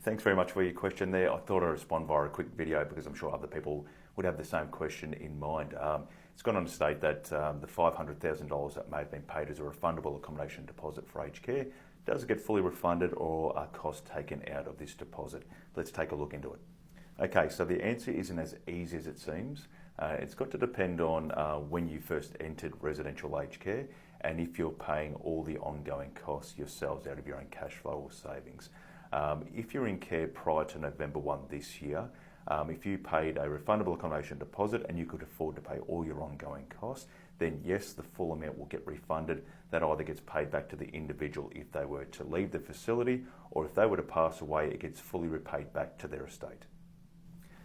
Thanks very much for your question there. I thought I'd respond via a quick video because I'm sure other people would have the same question in mind. It's gone on to state that the $500,000 that may have been paid as a refundable accommodation deposit for aged care does get fully refunded, or are costs taken out of this deposit? Let's take a look into it. Okay, so the answer isn't as easy as it seems. It's got to depend on when you first entered residential aged care and if you're paying all the ongoing costs yourselves out of your own cash flow or savings. If you're in care prior to November 1 this year, if you paid a refundable accommodation deposit and you could afford to pay all your ongoing costs, then yes, the full amount will get refunded. That either gets paid back to the individual if they were to leave the facility, or if they were to pass away, it gets fully repaid back to their estate.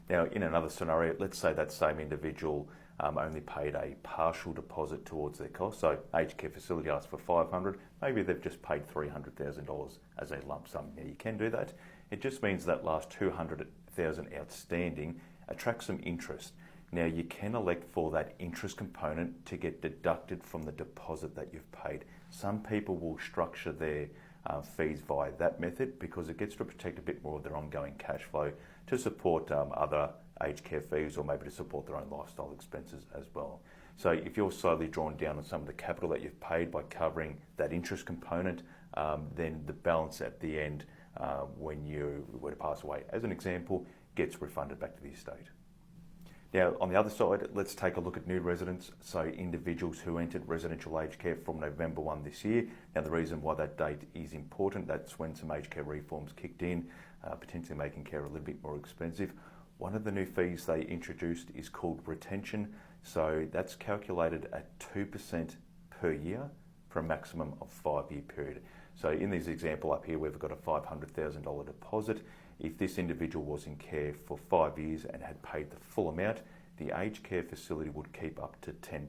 Now, in another scenario, let's say that same individual only paid a partial deposit towards their costs. So aged care facility asked for $500, maybe they've just paid $300,000 as a lump sum. Now you can do that. It just means that last $200,000 outstanding attracts some interest. Now you can elect for that interest component to get deducted from the deposit that you've paid. Some people will structure their fees via that method because it gets to protect a bit more of their ongoing cash flow to support other aged care fees, or maybe to support their own lifestyle expenses as well. So if you're slowly drawn down on some of the capital that you've paid by covering that interest component, then the balance at the end, when you were to pass away, as an example, gets refunded back to the estate. Now, on the other side, let's take a look at new residents, so individuals who entered residential aged care from November 1 this year. Now, the reason why that date is important, that's when some aged care reforms kicked in, potentially making care a little bit more expensive. One of the new fees they introduced is called retention. So that's calculated at 2% per year for a maximum of 5-year period. So in this example up here, we've got a $500,000 deposit. If this individual was in care for 5 years and had paid the full amount, the aged care facility would keep up to 10%.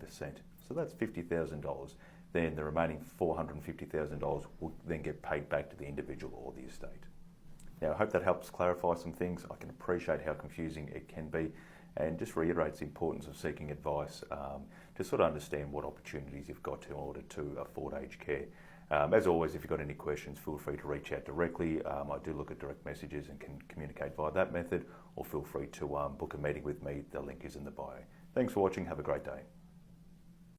So that's $50,000. Then the remaining $450,000 would then get paid back to the individual or the estate. Now, I hope that helps clarify some things. I can appreciate how confusing it can be, and just reiterates the importance of seeking advice to sort of understand what opportunities you've got in order to afford aged care. As always, if you've got any questions, feel free to reach out directly. I do look at direct messages and can communicate via that method, or feel free to book a meeting with me. The link is in the bio. Thanks for watching. Have a great day.